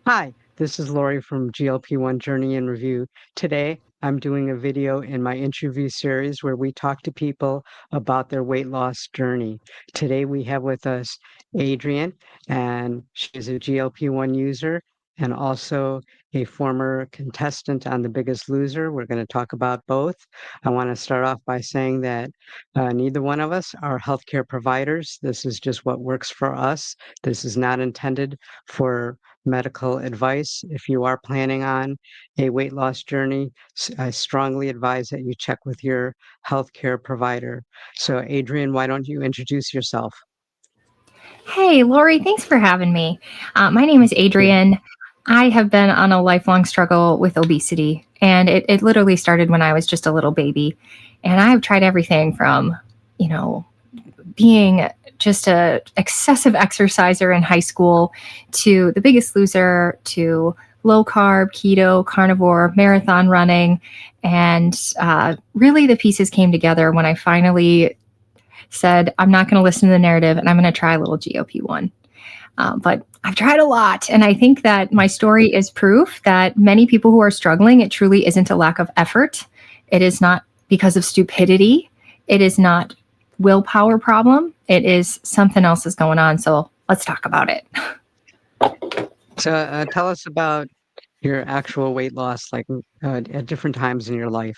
Hi, this is Lori from GLP One Journey and Review. Today, I'm doing a video in my interview series where we talk to people about their weight loss journey. Today, we have with us Adrian, and she's a GLP-1 user and also a former contestant on The Biggest Loser. We're going to talk about both. I want to start off by saying that neither one of us are healthcare providers. This is just what works for us. This is not intended for medical advice. If you are planning on a weight loss journey, I strongly advise that you check with your healthcare provider. So, Adrian, why don't you introduce yourself? Hey, Lori, thanks for having me. My name is Yeah. Adrian. I have been on a lifelong struggle with obesity, and it literally started when I was just a little baby. And I've tried everything from, you know, being just a excessive exerciser in high school to The Biggest Loser to low carb, keto, carnivore, marathon running. And really, the pieces came together when I finally said, I'm not going to listen to the narrative and I'm going to try a little GLP-1. But I've tried a lot. And I think that my story is proof that many people who are struggling, it truly isn't a lack of effort. It is not because of stupidity. It is not willpower problem. It is something else is going on. So let's talk about it. So, tell us about your actual weight loss, like at different times in your life.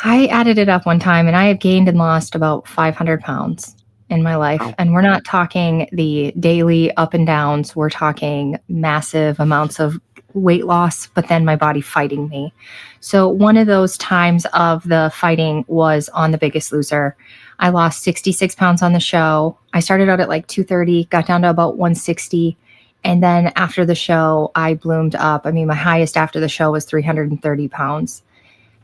I added it up one time and I have gained and lost about 500 pounds in my life. Wow. And we're not talking the daily up and downs. We're talking massive amounts of weight loss, but then my body fighting me. So one of those times of the fighting was on The Biggest Loser. I lost 66 pounds on the show. I started out at like 230, got down to about 160. And then after the show, I bloomed up. I mean, my highest after the show was 330 pounds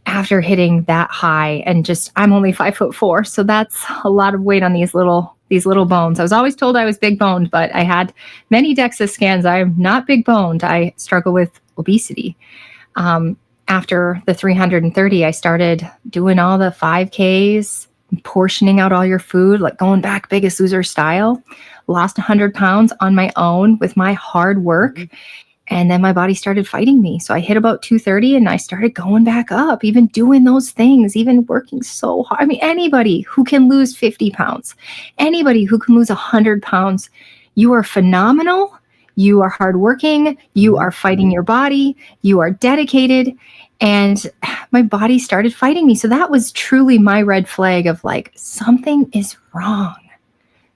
after hitting that high. And just I'm only 5'4", so that's a lot of weight on these little bones. I was always told I was big boned, but I had many DEXA scans. I'm not big boned. I struggle with obesity. After the 330, I started doing all the 5Ks, portioning out all your food, like going back Biggest Loser style. Lost 100 pounds on my own with my hard work. And then my body started fighting me. So I hit about 230 and I started going back up, even doing those things, even working so hard. I mean, anybody who can lose 50 pounds, anybody who can lose 100 pounds, you are phenomenal. You are hardworking. You are fighting your body. You are dedicated. And my body started fighting me. So that was truly my red flag of like, something is wrong.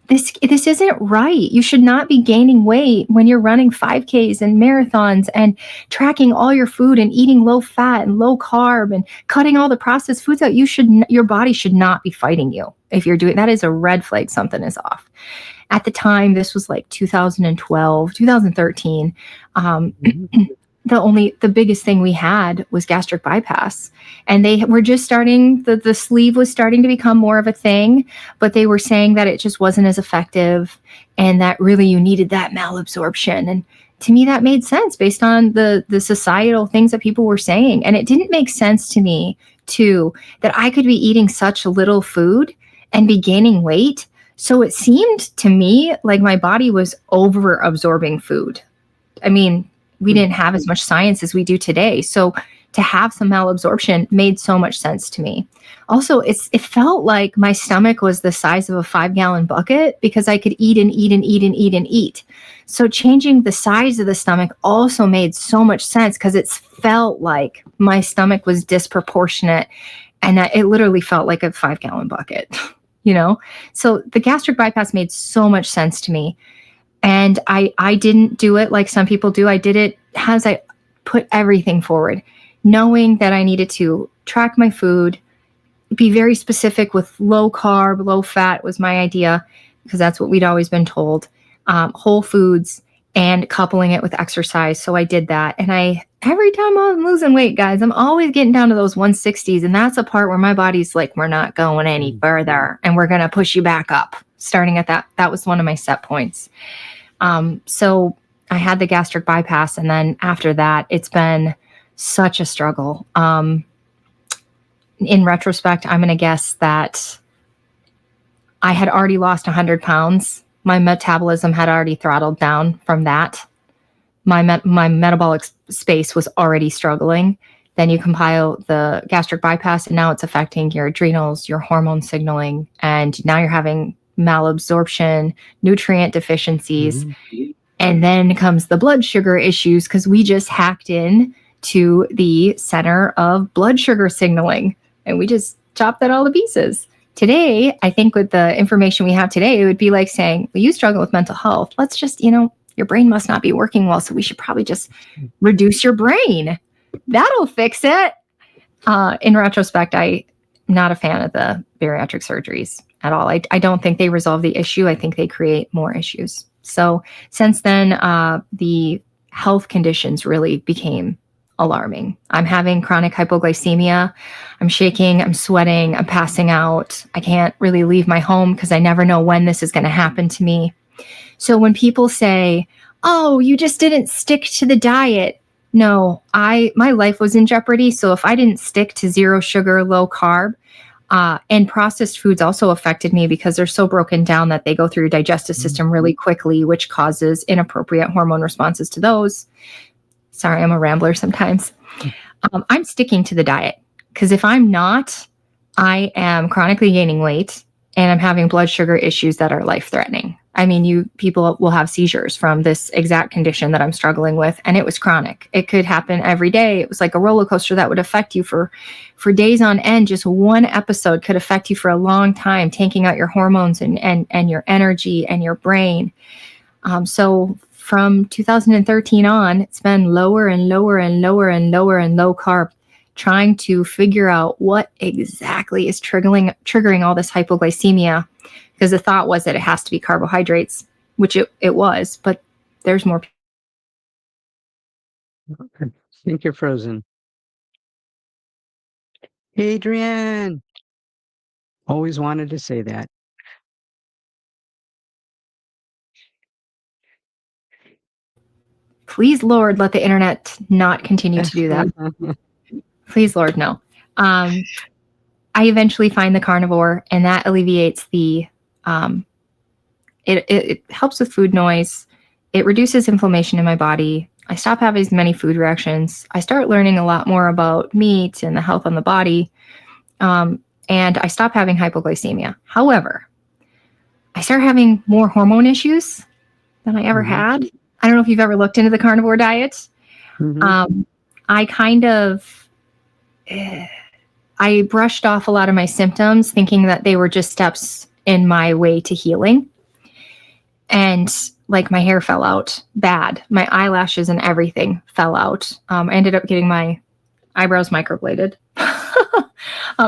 This isn't right. You should not be gaining weight when you're running 5Ks and marathons and tracking all your food and eating low fat and low carb and cutting all the processed foods out. Your body should not be fighting you. If you're doing that, is a red flag. Something is off. At the time, this was like 2012, 2013. The biggest thing we had was gastric bypass, and they were just starting, the sleeve was starting to become more of a thing, but they were saying that it just wasn't as effective and that really you needed that malabsorption. And to me that made sense based on the societal things that people were saying. And it didn't make sense to me too that I could be eating such little food and be gaining weight. So it seemed to me like my body was over absorbing food. I mean, we didn't have as much science as we do today. So to have some malabsorption made so much sense to me. Also, it felt like my stomach was the size of a 5-gallon bucket because I could eat and eat and eat and eat and eat. So changing the size of the stomach also made so much sense because it felt like my stomach was disproportionate and that it literally felt like a 5-gallon bucket, you know? So the gastric bypass made so much sense to me. And I didn't do it like some people do. I did it as I put everything forward, knowing that I needed to track my food, be very specific with low carb, low fat was my idea, because that's what we'd always been told, whole foods, and coupling it with exercise. So I did that. And every time I'm losing weight, guys, I'm always getting down to those 160s. And that's a part where my body's like, we're not going any further and we're going to push you back up. Starting at that, that was one of my set points. So I had the gastric bypass, and then after that, it's been such a struggle. In retrospect, I'm going to guess that I had already lost 100 pounds. My metabolism had already throttled down from that. my metabolic space was already struggling. Then you compile the gastric bypass, and now it's affecting your adrenals, your hormone signaling, and now you're having malabsorption, nutrient deficiencies. And then comes the blood sugar issues because we just hacked in to the center of blood sugar signaling and we just chopped that all to pieces. Today, I think with the information we have today, it would be like saying, well, you struggle with mental health. Let's just, your brain must not be working well. So we should probably just reduce your brain. That'll fix it. In retrospect, I'm not a fan of the bariatric surgeries at all. I don't think they resolve the issue. I think they create more issues. So since then, the health conditions really became alarming. I'm having chronic hypoglycemia. I'm shaking, I'm sweating, I'm passing out. I can't really leave my home because I never know when this is going to happen to me. So when people say, oh, you just didn't stick to the diet. No, my life was in jeopardy. So if I didn't stick to zero sugar, low carb, and processed foods also affected me because they're so broken down that they go through your digestive system really quickly, which causes inappropriate hormone responses to those. Sorry, I'm a rambler sometimes. I'm sticking to the diet because if I'm not, I am chronically gaining weight and I'm having blood sugar issues that are life-threatening. I mean, people will have seizures from this exact condition that I'm struggling with, and it was chronic. It could happen every day. It was like a roller coaster that would affect you for days on end. Just one episode could affect you for a long time, taking out your hormones and your energy and your brain. So from 2013 on, it's been lower and lower and lower and lower and low carb, trying to figure out what exactly is triggering all this hypoglycemia. Because the thought was that it has to be carbohydrates, which it was, but there's more. I think you're frozen. Adrian! Always wanted to say that. Please, Lord, let the internet not continue to do that. Please, Lord, no. I eventually find the carnivore, and that alleviates the, it helps with food noise. It reduces inflammation in my body. I stop having as many food reactions. I start learning a lot more about meat and the health on the body. And I stop having hypoglycemia. However, I start having more hormone issues than I ever had. I don't know if you've ever looked into the carnivore diet. I kind of, I brushed off a lot of my symptoms thinking that they were just steps in my way to healing. And like my hair fell out bad. My eyelashes and everything fell out. I ended up getting my eyebrows microbladed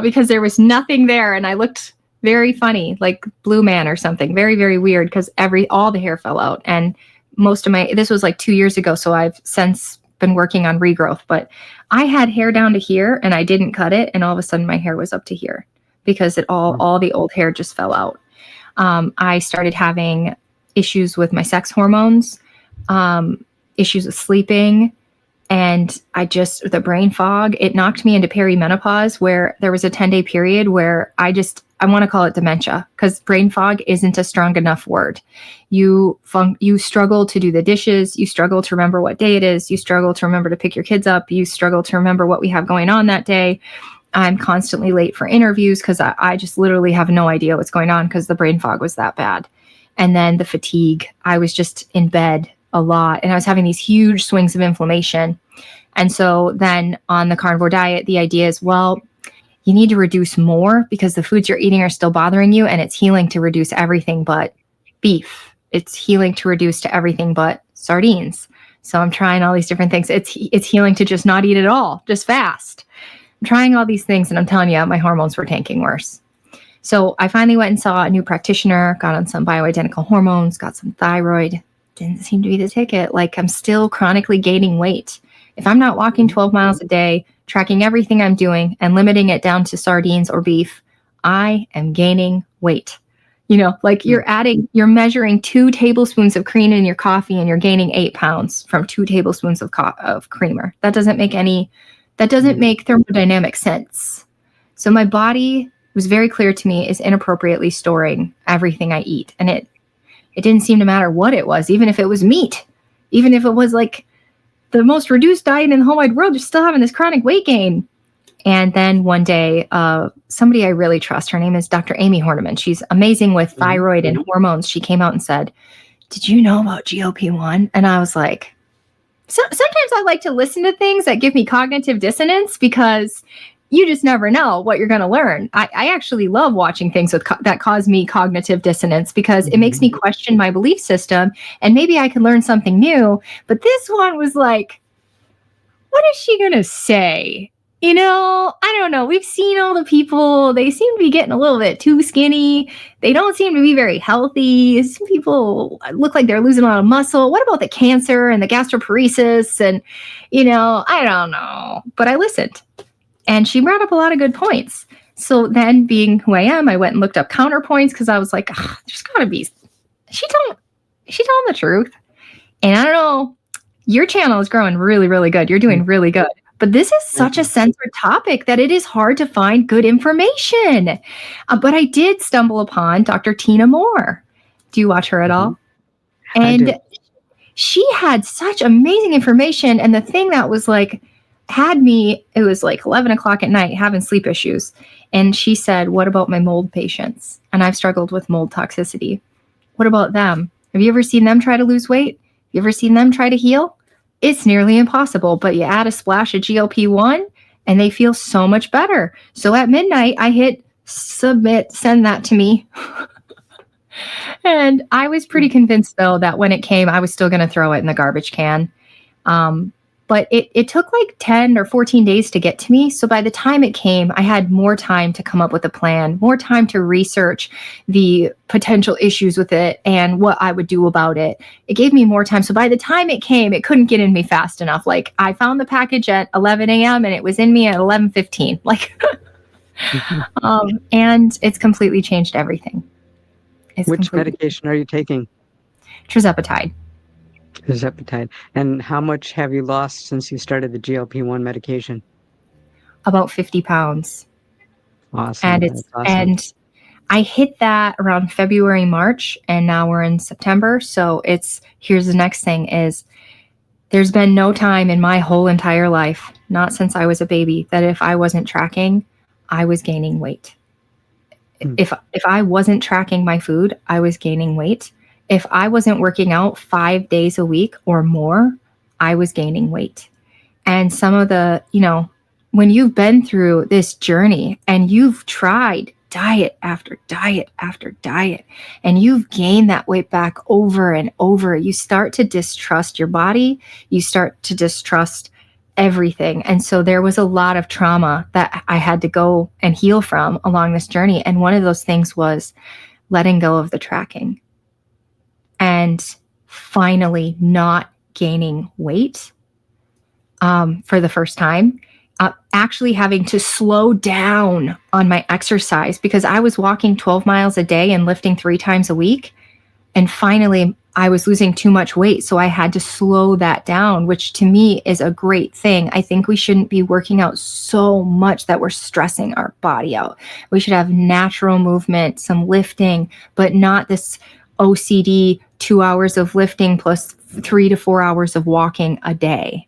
because there was nothing there. And I looked very funny, like Blue Man or something. Very, very weird because all the hair fell out. And this was like 2 years ago. So I've since been working on regrowth, but I had hair down to here and I didn't cut it. And all of a sudden my hair was up to here because all the old hair just fell out. I started having issues with my sex hormones, issues with sleeping, and the brain fog, it knocked me into perimenopause where there was a 10-day period where I want to call it dementia because brain fog isn't a strong enough word. You struggle to do the dishes. You struggle to remember what day it is. You struggle to remember to pick your kids up. You struggle to remember what we have going on that day. I'm constantly late for interviews because I just literally have no idea what's going on because the brain fog was that bad. And then the fatigue, I was just in bed a lot and I was having these huge swings of inflammation. And so then on the carnivore diet, the idea is, well, you need to reduce more because the foods you're eating are still bothering you, and it's healing to reduce everything but beef. It's healing to reduce to everything but sardines. So I'm trying all these different things. It's healing to just not eat at all, just fast. I'm trying all these things and I'm telling you, my hormones were tanking worse. So I finally went and saw a new practitioner, got on some bioidentical hormones, got some thyroid. Didn't seem to be the ticket. Like I'm still chronically gaining weight. If I'm not walking 12 miles a day, tracking everything I'm doing and limiting it down to sardines or beef, I am gaining weight. You're measuring 2 tablespoons of cream in your coffee and you're gaining 8 pounds from 2 tablespoons of creamer. That doesn't make thermodynamic sense. So my body, was very clear to me, is inappropriately storing everything I eat. And it didn't seem to matter what it was, even if it was meat. Even if it was like the most reduced diet in the whole wide world, you're still having this chronic weight gain. And then one day, somebody I really trust, her name is Dr. Amy Horniman. She's amazing with thyroid and hormones. She came out and said, did you know about GLP-1? And I was like, sometimes I like to listen to things that give me cognitive dissonance because you just never know what you're going to learn. I actually love watching things that cause me cognitive dissonance because it makes me question my belief system and maybe I can learn something new. But this one was like, what is she going to say? You know, I don't know. We've seen all the people. They seem to be getting a little bit too skinny. They don't seem to be very healthy. Some people look like they're losing a lot of muscle. What about the cancer and the gastroparesis? And, you know, I don't know. But I listened. And she brought up a lot of good points. So then being who I am, I went and looked up counterpoints because I was like, there's got to be, she told the truth. And I don't know, your channel is growing really, really good. You're doing really good. But this is such a censored topic that it is hard to find good information. But I did stumble upon Dr. Tina Moore. Do you watch her at all? And she had such amazing information. And the thing that was like, had me, it was like 11 o'clock at night having sleep issues. And she said, what about my mold patients? And I've struggled with mold toxicity. What about them? Have you ever seen them try to lose weight? You ever seen them try to heal? It's nearly impossible, but you add a splash of GLP-1 and they feel so much better. So at midnight, I hit submit, send that to me. And I was pretty convinced, though, that when it came, I was still going to throw it in the garbage can. But it took like 10 or 14 days to get to me. So by the time it came, I had more time to come up with a plan, more time to research the potential issues with it and what I would do about it. It gave me more time. So by the time it came, it couldn't get in me fast enough. Like I found the package at 11 a.m. and it was in me at 11:15. Like, and it's completely changed everything. Which medication are you taking? Tirzepatide. Tirzepatide. And how much have you lost since you started the GLP-1 medication? About 50 pounds. Awesome. And and I hit that around February, March, and now we're in September. So here's the next thing is there's been no time in my whole entire life, not since I was a baby, that if I wasn't tracking, I was gaining weight. If I wasn't tracking my food, I was gaining weight. If I wasn't working out 5 days a week or more, I was gaining weight. And some of the, when you've been through this journey and you've tried diet after diet after diet, and you've gained that weight back over and over, you start to distrust your body. You start to distrust everything. And so there was a lot of trauma that I had to go and heal from along this journey. And one of those things was letting go of the tracking. And finally not gaining weight for the first time, actually having to slow down on my exercise because I was walking 12 miles a day and lifting 3 times a week. And finally, I was losing too much weight. So I had to slow that down, which to me is a great thing. I think we shouldn't be working out so much that we're stressing our body out. We should have natural movement, some lifting, but not this OCD 2 hours of lifting plus 3 to 4 hours of walking a day.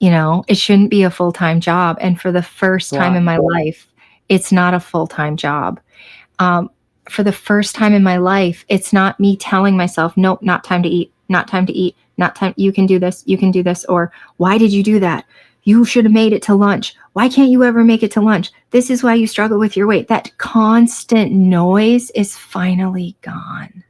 It shouldn't be a full-time job. And for the first time in my life, it's not a full-time job. For the first time in my life, it's not me telling myself, nope, not time to eat, not time to eat, not time. You can do this. Or why did you do that? You should have made it to lunch. Why can't you ever make it to lunch? This is why you struggle with your weight. That constant noise is finally gone.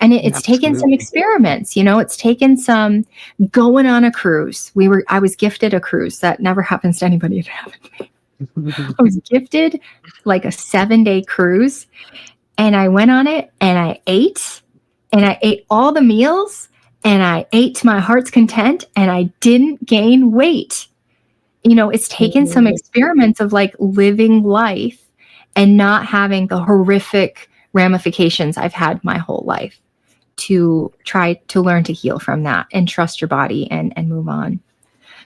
And it's taken some experiments, it's taken some going on a cruise. I was gifted a cruise. That never happens to anybody. It happened to me. I was gifted like a 7-day cruise and I went on it and I ate all the meals and I ate to my heart's content and I didn't gain weight. It's taken some experiments of like living life and not having the horrific ramifications I've had my whole life to try to learn to heal from that and trust your body and move on.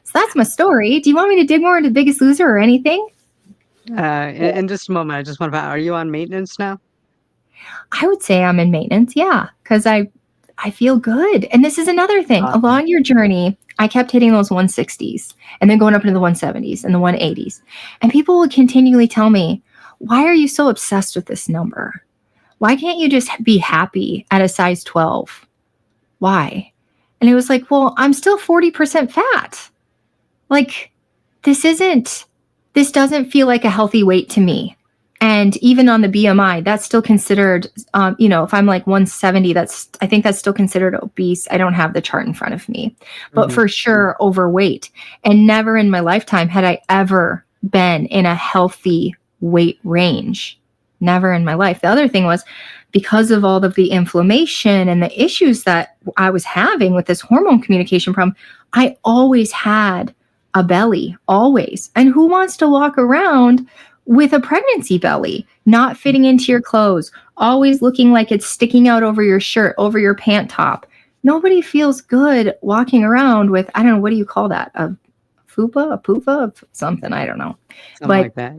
So that's my story. Do you want me to dig more into Biggest Loser or anything? In just a moment, I just want to, are you on maintenance now? I would say I'm in maintenance. Yeah. Cause I I feel good. And this is another thing. Awesome. Along your journey, I kept hitting those 160s and then going up into the 170s and the 180s. And people would continually tell me, why are you so obsessed with this number? Why can't you just be happy at a size 12? Why? And it was like, well, I'm still 40% fat. Like, this doesn't feel like a healthy weight to me. And even on the BMI, that's still considered, if I'm like 170, I think that's still considered obese. I don't have the chart in front of me, but for sure overweight. And never in my lifetime had I ever been in a healthy weight range. Never in my life. The other thing was, because of all of the inflammation and the issues that I was having with this hormone communication problem, I always had a belly, always. And who wants to walk around with a pregnancy belly, not fitting into your clothes, always looking like it's sticking out over your shirt, over your pant top? Nobody feels good walking around with, I don't know, what do you call that? A fupa, a poofa, something, I don't know. Something like that.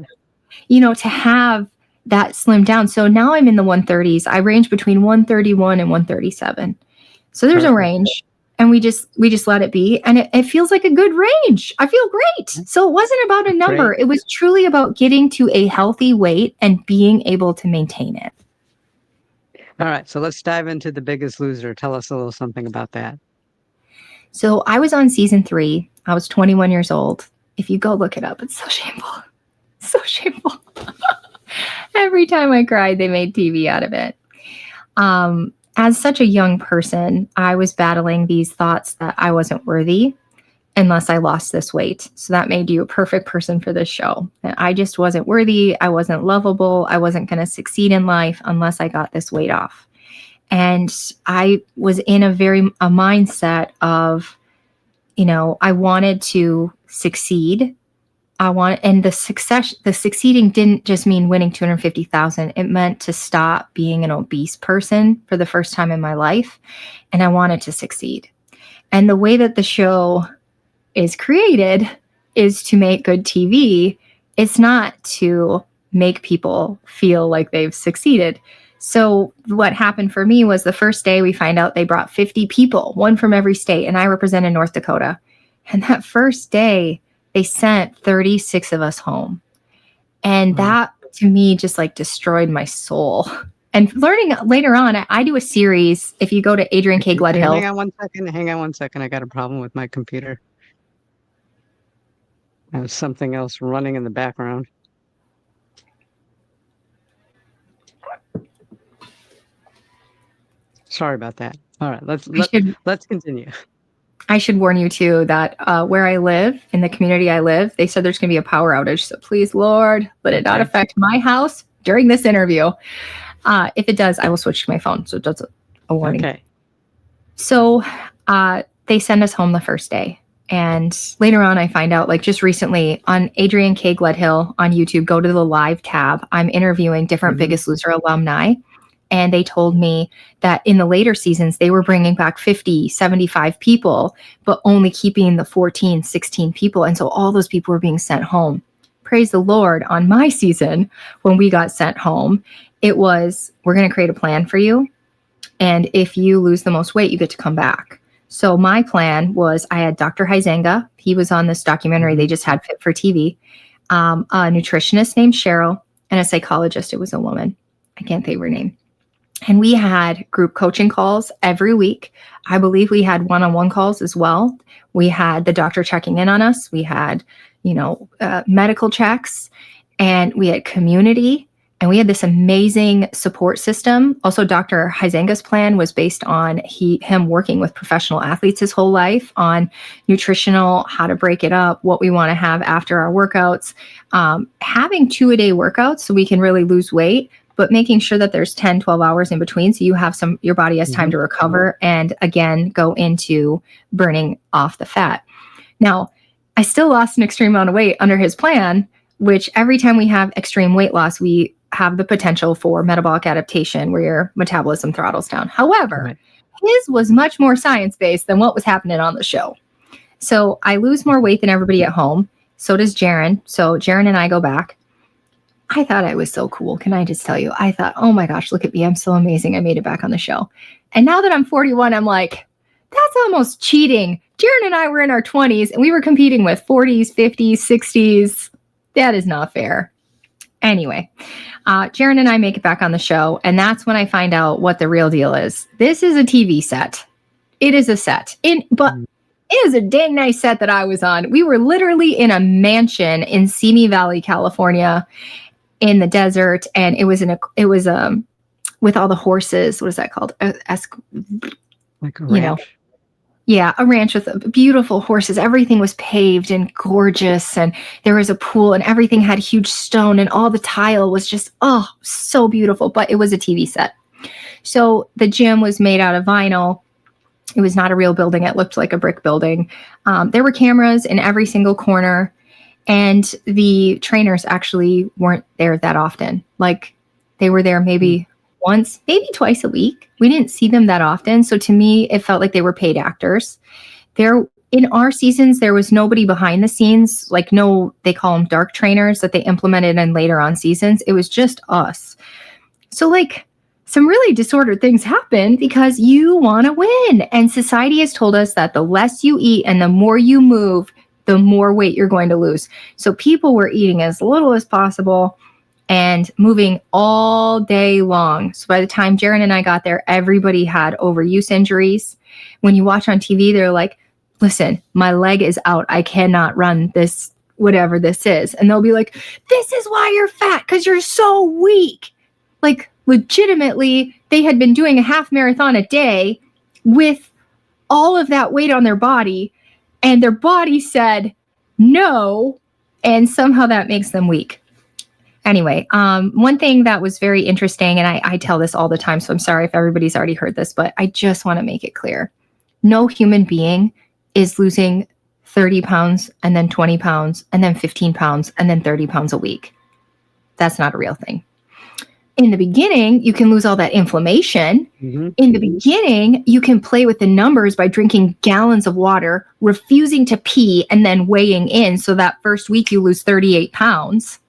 To have that slim down. So now I'm in the 130s. I range between 131 and 137. So there's a range. And we just let it be. And it feels like a good range. I feel great. So it wasn't about a number. Great. It was truly about getting to a healthy weight and being able to maintain it. All right. So let's dive into The Biggest Loser. Tell us a little something about that. So I was on season 3. I was 21 years old. If you go look it up, it's so shameful. So shameful. Every time I cried, they made TV out of it. As such a young person, I was battling these thoughts that I wasn't worthy unless I lost this weight. So that made you a perfect person for this show. And I just wasn't worthy. I wasn't lovable. I wasn't going to succeed in life unless I got this weight off. And I was in a mindset of, I wanted to succeed. And the succeeding didn't just mean winning 250,000. It meant to stop being an obese person for the first time in my life. And I wanted to succeed. And the way that the show is created is to make good TV. It's not to make people feel like they've succeeded. So what happened for me was the first day we find out they brought 50 people, one from every state. And I represented North Dakota. And that first day, they sent 36 of us home. And that, to me, just like destroyed my soul. And learning later on, I do a series. If you go to Adrian K. Gledhill. Hang on one second. I got a problem with my computer. There's something else running in the background. Sorry about that. All right, let's continue. I should warn you too that where I live, in the community I live, they said there's going to be a power outage. So please, Lord, let it not affect my house during this interview. If it does, I will switch to my phone. So that's a warning. Okay. So they send us home the first day. And later on, I find out, like just recently on Adrian K. Gledhill on YouTube, go to the live tab. I'm interviewing different Biggest Loser alumni. And they told me that in the later seasons, they were bringing back 50, 75 people, but only keeping the 14, 16 people. And so all those people were being sent home. Praise the Lord. On my season, when we got sent home, it was, we're going to create a plan for you. And if you lose the most weight, you get to come back. So my plan was, I had Dr. Huizenga. He was on this documentary they just had Fit for TV. A nutritionist named Cheryl, and a psychologist. It was a woman. I can't think of her name. And we had group coaching calls every week. I believe we had one-on-one calls as well. We had the doctor checking in on us. We had, medical checks, and we had community, and we had this amazing support system. Also, Dr. Huizenga's plan was based on him working with professional athletes his whole life on nutritional, how to break it up, what we want to have after our workouts, having 2-a-day workouts so we can really lose weight, but making sure that there's 10, 12 hours in between. So you have your body has time to recover and again, go into burning off the fat. Now, I still lost an extreme amount of weight under his plan, which every time we have extreme weight loss, we have the potential for metabolic adaptation where your metabolism throttles down. However, his was much more science-based than what was happening on the show. So I lose more weight than everybody at home. So does Jaron. So Jaron and I go back. I thought I was so cool. Can I just tell you? I thought, oh my gosh, look at me. I'm so amazing. I made it back on the show. And now that I'm 41, I'm like, that's almost cheating. Jaron and I were in our 20s and we were competing with 40s, 50s, 60s. That is not fair. Anyway, Jaron and I make it back on the show, and that's when I find out what the real deal is. This is a TV set. It is a set. But it is a dang nice set that I was on. We were literally in a mansion in Simi Valley, California, in the desert, and it was with all the horses. What is that called? Like a ranch. Yeah, a ranch with beautiful horses. Everything was paved and gorgeous, and there was a pool, and everything had huge stone, and all the tile was just, so beautiful. But it was a TV set. So the gym was made out of vinyl. It was not a real building. It looked like a brick building. There were cameras in every single corner, and the trainers actually weren't there that often. Like, they were there maybe once, maybe twice a week. We didn't see them that often. So to me, it felt like they were paid actors. In our seasons, there was nobody behind the scenes, they call them dark trainers that they implemented in later on seasons. It was just us. So some really disordered things happen because you want to win. And society has told us that the less you eat and the more you move, the more weight you're going to lose. So people were eating as little as possible and moving all day long. So by the time Jaron and I got there, everybody had overuse injuries. When you watch on TV, they're like, listen, my leg is out. I cannot run this, whatever this is. And they'll be like, this is why you're fat, because you're so weak. Like, legitimately, they had been doing a half marathon a day with all of that weight on their body, and their body said no, and somehow that makes them weak. Anyway, one thing that was very interesting, and I tell this all the time, so I'm sorry if everybody's already heard this, but I just want to make it clear. No human being is losing 30 pounds and then 20 pounds and then 15 pounds and then 30 pounds a week. That's not a real thing. In the beginning, you can lose all that inflammation. Mm-hmm. In the beginning, you can play with the numbers by drinking gallons of water, refusing to pee, and then weighing in. So that first week, you lose 38 pounds.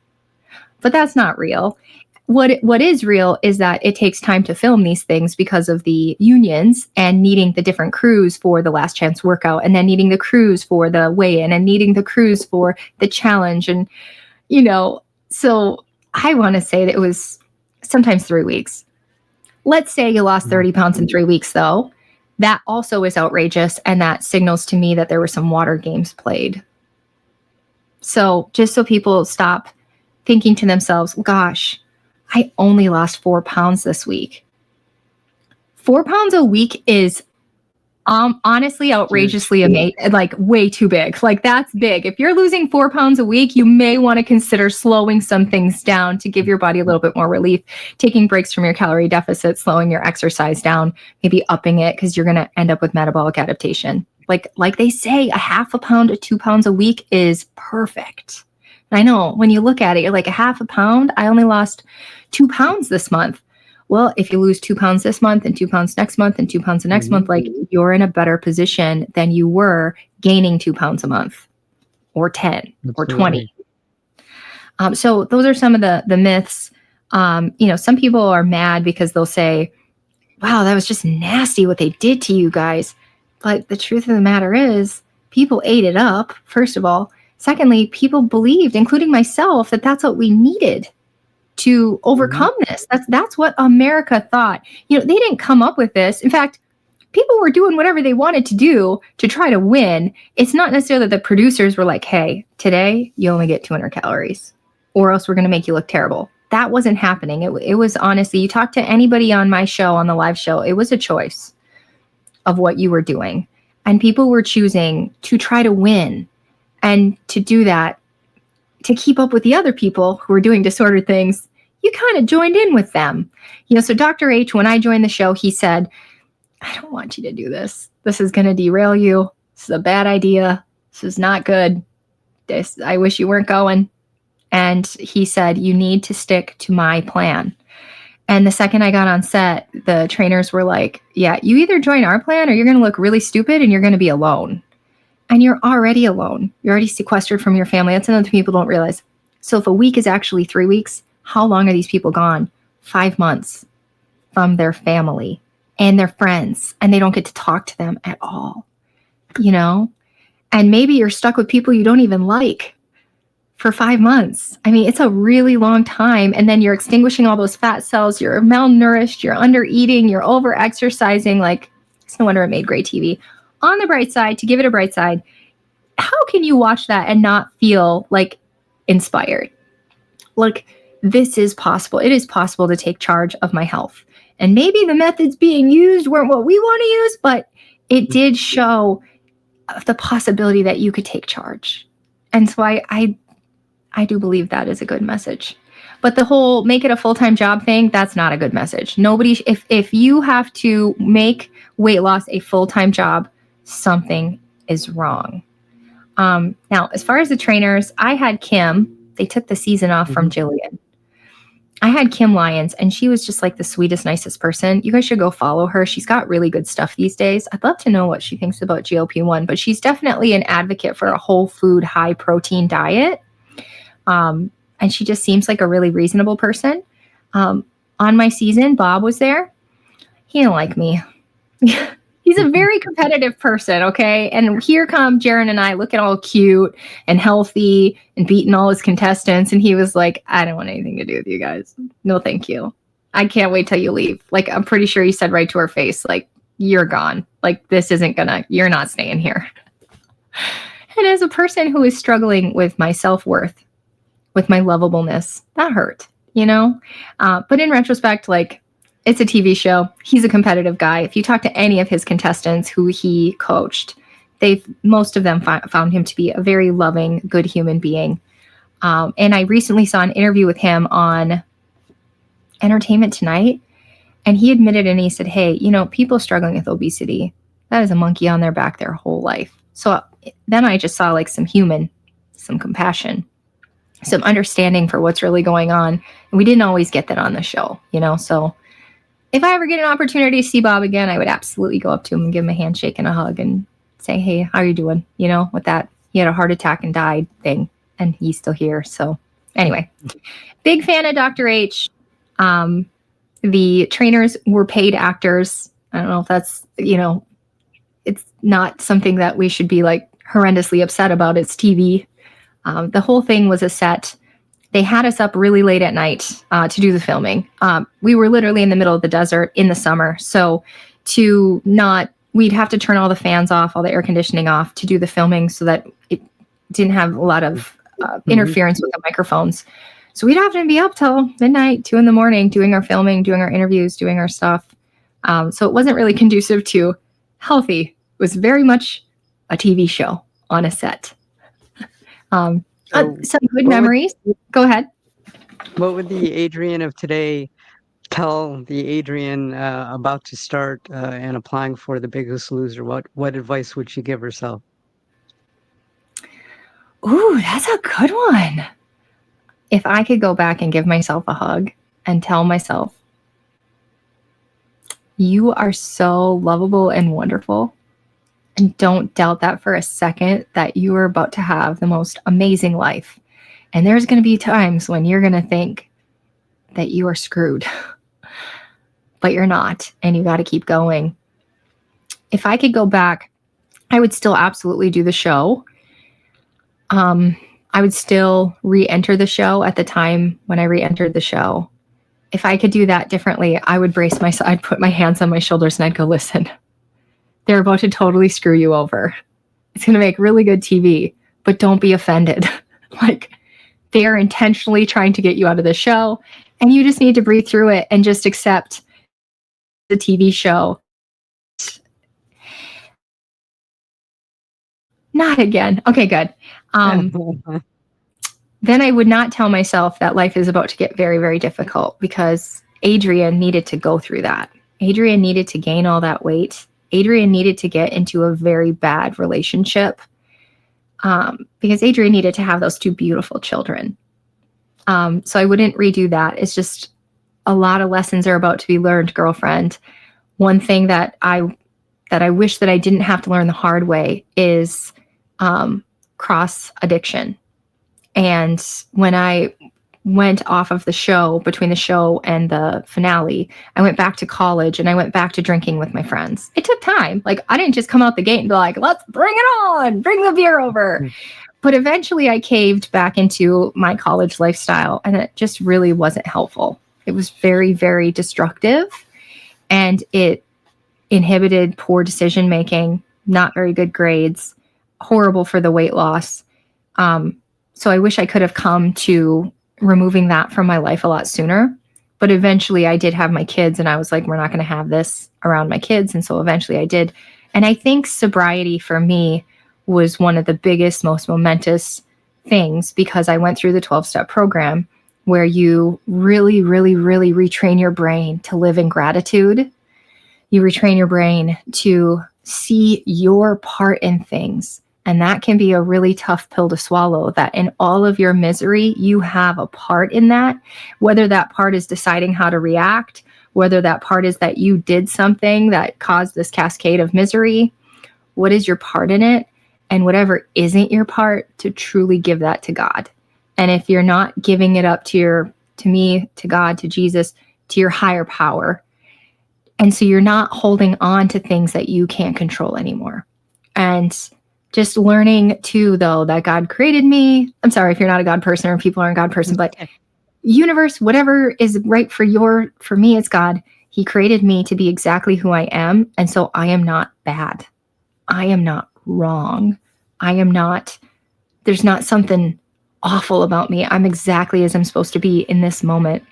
But that's not real. What is real is that it takes time to film these things because of the unions and needing the different crews for the last chance workout, and then needing the crews for the weigh-in, and needing the crews for the challenge. And, so I want to say that it was sometimes 3 weeks. Let's say you lost 30 pounds in 3 weeks, though. That also is outrageous, and that signals to me that there were some water games played. So just so people stop thinking to themselves, gosh, I only lost 4 pounds this week. 4 pounds a week is honestly outrageously amazing, way too big. That's big. If you're losing 4 pounds a week, you may want to consider slowing some things down to give your body a little bit more relief, taking breaks from your calorie deficit, slowing your exercise down, maybe upping it, because you're going to end up with metabolic adaptation. Like they say, a half a pound to 2 pounds a week is perfect. I know when you look at it, you're like, a half a pound? I only lost 2 pounds this month. Well, if you lose 2 pounds this month and 2 pounds next month and 2 pounds the next month, you're in a better position than you were gaining 2 pounds a month or 10 or 20. So those are some of the myths. Some people are mad because they'll say, wow, that was just nasty what they did to you guys. But the truth of the matter is, people ate it up, first of all. Secondly, people believed, including myself, that that's what we needed to overcome this. That's what America thought. They didn't come up with this. In fact, people were doing whatever they wanted to do to try to win. It's not necessarily that the producers were like, hey, today you only get 200 calories, or else we're going to make you look terrible. That wasn't happening. It was honestly, you talk to anybody on my show, on the live show, it was a choice of what you were doing. And people were choosing to try to win. And to do that, to keep up with the other people who were doing disordered things, you kind of joined in with them. So Dr. H, when I joined the show, he said, I don't want you to do this. This is going to derail you. This is a bad idea. This is not good. I wish you weren't going. And he said, you need to stick to my plan. And the second I got on set, the trainers were like, yeah, you either join our plan or you're going to look really stupid and you're going to be alone. And you're already alone. You're already sequestered from your family. That's another thing people don't realize. So if a week is actually 3 weeks, how long are these people gone? 5 months from their family. and they're friends and they don't get to talk to them at all, you know? And maybe you're stuck with people you don't even like for 5 months. I mean, it's a really long time. And then you're extinguishing all those fat cells. You're malnourished. You're under eating. You're over exercising. Like, it's no wonder it made great TV. On the bright side, to give it a bright side, how can you watch that and not feel like inspired? Like, this is possible. It is possible to take charge of my health. And maybe the methods being used weren't what we want to use, but it did show the possibility that you could take charge. And so I do believe that is a good message. But the whole make it a full-time job thing, that's not a good message. Nobody, if you have to make weight loss a full-time job, something is wrong. Now, as far as the trainers, I had Kim. They took the season off from Jillian. I had Kim Lyons, and she was just like the sweetest, nicest person. You guys should go follow her. She's got really good stuff these days. I'd love to know what she thinks about GLP-1, but she's definitely an advocate for a whole food, high protein diet. And she just seems like a really reasonable person. On my season, Bob was there. He didn't like me. He's a very competitive person, okay? And here come Jaron and I looking all cute and healthy and beating all his contestants. And he was like, I don't want anything to do with you guys. No, thank you. I can't wait till you leave. Like, I'm pretty sure he said right to her face, like, you're gone. Like, this isn't you're not staying here. And as a person who is struggling with my self-worth, with my lovableness, that hurt, you know? But in retrospect, like, it's a TV show. He's a competitive guy. If you talk to any of his contestants who he coached, most of them found him to be a very loving, good human being. And I recently saw an interview with him on Entertainment Tonight, and he admitted and he said, hey, you know, people struggling with obesity, that is a monkey on their back their whole life. So then I just saw like some compassion, some understanding for what's really going on. And we didn't always get that on the show, you know? So if I ever get an opportunity to see Bob again, I would absolutely go up to him and give him a handshake and a hug and say, hey, how are you doing? You know, with that, he had a heart attack and died thing, and he's still here. So anyway, big fan of Dr. H. The trainers were paid actors. I don't know if that's, you know, it's not something that we should be like horrendously upset about. It's TV. The whole thing was a set. They had us up really late at night to do the filming. We were literally in the middle of the desert in the summer. So we'd have to turn all the fans off, all the air conditioning off to do the filming so that it didn't have a lot of interference with the microphones. So we'd have to be up till midnight, 2 a.m, doing our filming, doing our interviews, doing our stuff. So it wasn't really conducive to healthy. It was very much a TV show on a set. Some good memories. Go ahead. What would the Adrian of today tell the Adrian about to start and applying for The Biggest Loser? What advice would she give herself? Ooh, that's a good one. If I could go back and give myself a hug and tell myself, you are so lovable and wonderful. And don't doubt that for a second, that you are about to have the most amazing life. And there's going to be times when you're going to think that you are screwed, but you're not, and you got to keep going. If I could go back, I would still absolutely do the show. I would still re-enter the show at the time when I re-entered the show. If I could do that differently, I would brace myself. I'd put my hands on my shoulders and I'd go, listen, they're about to totally screw you over. It's going to make really good TV, but don't be offended. Like, they are intentionally trying to get you out of the show, and you just need to breathe through it and just accept the TV show. Not again. Okay, good. Then I would not tell myself that life is about to get very, very difficult, because Adrian needed to go through that. Adrian needed to gain all that weight. Adrian needed to get into a very bad relationship because Adrian needed to have those 2 beautiful children. So I wouldn't redo that. It's just a lot of lessons are about to be learned, girlfriend. One thing that I wish that I didn't have to learn the hard way is cross addiction. And when I went off of the show, between the show and the finale, I went back to college and I went back to drinking with my friends. It took time. Like, I didn't just come out the gate and be like, let's bring it on, bring the beer over. But eventually I caved back into my college lifestyle, and it just really wasn't helpful. It was very, very destructive, and it inhibited poor decision making, not very good grades, horrible for the weight loss. So I wish I could have come to removing that from my life a lot sooner. But eventually I did have my kids, and I was like, we're not going to have this around my kids. And so eventually I did. And I think sobriety for me was one of the biggest, most momentous things, because I went through the 12-step program where you really, really, really retrain your brain to live in gratitude. You retrain your brain to see your part in things. And that can be a really tough pill to swallow, that in all of your misery, you have a part in that, whether that part is deciding how to react, whether that part is that you did something that caused this cascade of misery. What is your part in it? And whatever isn't your part, to truly give that to God. And if you're not giving it up to me, to God, to Jesus, to your higher power, and so you're not holding on to things that you can't control anymore. And just learning too, though, that God created me. I'm sorry if you're not a God person or people aren't a God person, but universe, whatever is right for me, it's God. He created me to be exactly who I am. And so I am not bad. I am not wrong. There's not something awful about me. I'm exactly as I'm supposed to be in this moment.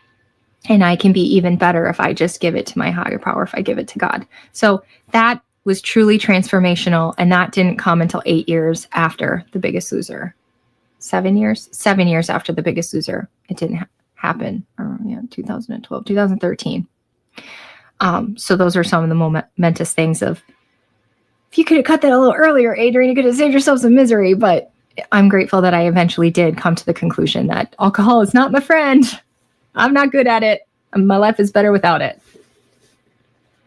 And I can be even better if I just give it to my higher power, if I give it to God. So that was truly transformational. And that didn't come until 8 years after The Biggest Loser. 7 years? 7 years after The Biggest Loser. It didn't happen. 2012, 2013. So those are some of the momentous things of, if you could have cut that a little earlier, Adrian, you could have saved yourself some misery. But I'm grateful that I eventually did come to the conclusion that alcohol is not my friend. I'm not good at it. My life is better without it.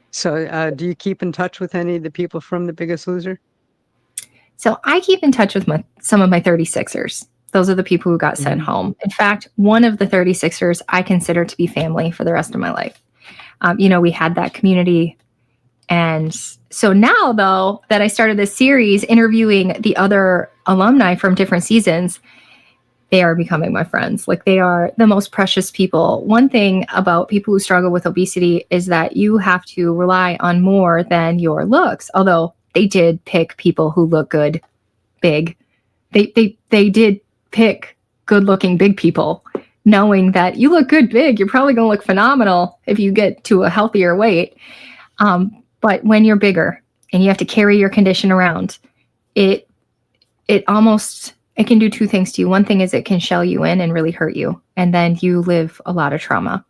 So do you keep in touch with any of the people from The Biggest Loser? So I keep in touch with some of my 36ers. Those are the people who got sent home. In fact, one of the 36ers I consider to be family for the rest of my life. We had that community. And so now, though, that I started this series interviewing the other alumni from different seasons, they are becoming my friends. Like, they are the most precious people. One thing about people who struggle with obesity is that you have to rely on more than your looks. Although they did pick people who look good, big. They did pick good-looking big people, knowing that you look good big, you're probably going to look phenomenal if you get to a healthier weight. But when you're bigger and you have to carry your condition around, it can do two things to you. One thing is it can shell you in and really hurt you, and then you live a lot of trauma.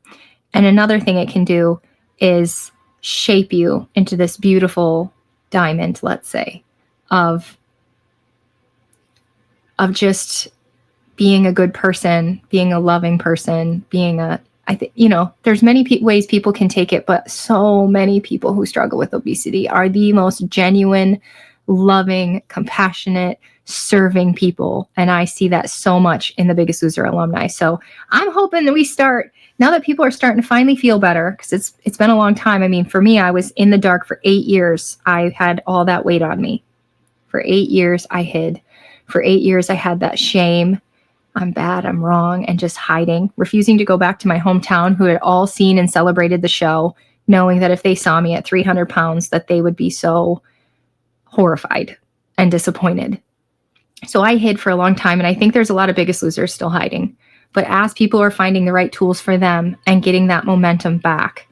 And another thing it can do is shape you into this beautiful diamond, let's say, of just being a good person, being a loving person, there's many ways people can take it, but so many people who struggle with obesity are the most genuine, loving, compassionate, serving people. And I see that so much in The Biggest Loser alumni. So I'm hoping that now that people are starting to finally feel better, because it's been a long time. I mean, for me, I was in the dark for 8 years. I had all that weight on me. For 8 years, I hid. For 8 years, I had that shame. I'm bad, I'm wrong, and just hiding, refusing to go back to my hometown, who had all seen and celebrated the show, knowing that if they saw me at 300 pounds, that they would be so horrified and disappointed. So I hid for a long time, and I think there's a lot of Biggest Losers still hiding. But as people are finding the right tools for them and getting that momentum back,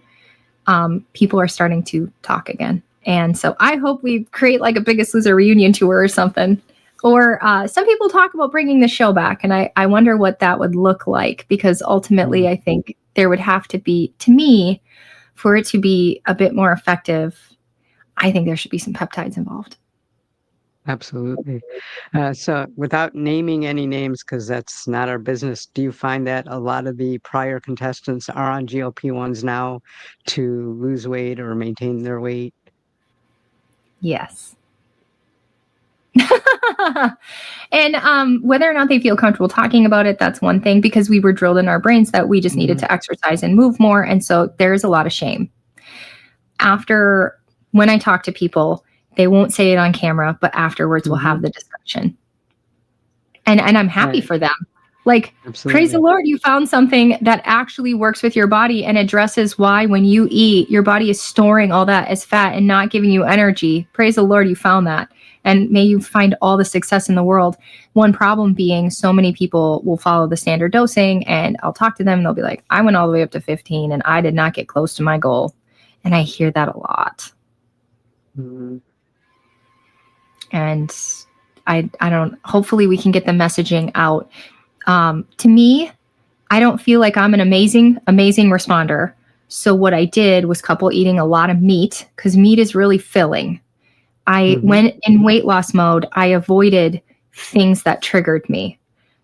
people are starting to talk again. And so I hope we create like a Biggest Loser reunion tour or something. Or some people talk about bringing the show back, and I wonder what that would look like, because ultimately I think there would have to be, to me, for it to be a bit more effective, I think there should be some peptides involved. Absolutely. So without naming any names, because that's not our business, do you find that a lot of the prior contestants are on GLP-1s now to lose weight or maintain their weight? Yes. And whether or not they feel comfortable talking about it, that's one thing, because we were drilled in our brains that we just needed to exercise and move more. And so there's a lot of shame. After, when I talk to people, they won't say it on camera, but afterwards we'll have the discussion. And I'm happy for them. Like, praise the Lord, you found something that actually works with your body and addresses why when you eat, your body is storing all that as fat and not giving you energy. Praise the Lord, you found that. And may you find all the success in the world. One problem being, so many people will follow the standard dosing, and I'll talk to them and they'll be like, I went all the way up to 15 and I did not get close to my goal. And I hear that a lot. And I don't, hopefully we can get the messaging out. To me, I don't feel like I'm an amazing responder. So what I did was couple eating a lot of meat, because meat is really filling. I went in weight loss mode. I avoided things that triggered me.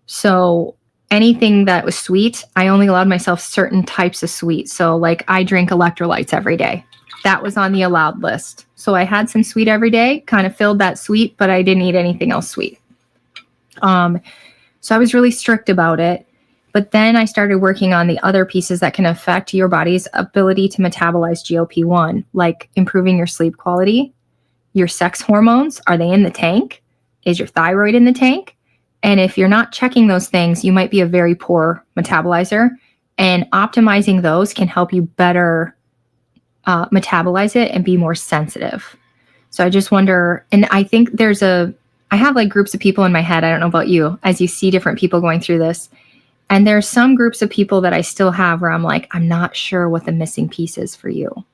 So anything that was sweet, I only allowed myself certain types of sweet. So like, I drink electrolytes every day. That was on the allowed list. So I had some sweet every day, kind of filled that sweet, but I didn't eat anything else sweet. So I was really strict about it. But then I started working on the other pieces that can affect your body's ability to metabolize GLP-1, like improving your sleep quality, your sex hormones. Are they in the tank? Is your thyroid in the tank? And if you're not checking those things, you might be a very poor metabolizer. And optimizing those can help you better metabolize it and be more sensitive. So I just wonder, and I think I have like groups of people in my head. I don't know about you, as you see different people going through this. And there's some groups of people that I still have where I'm like, I'm not sure what the missing piece is for you.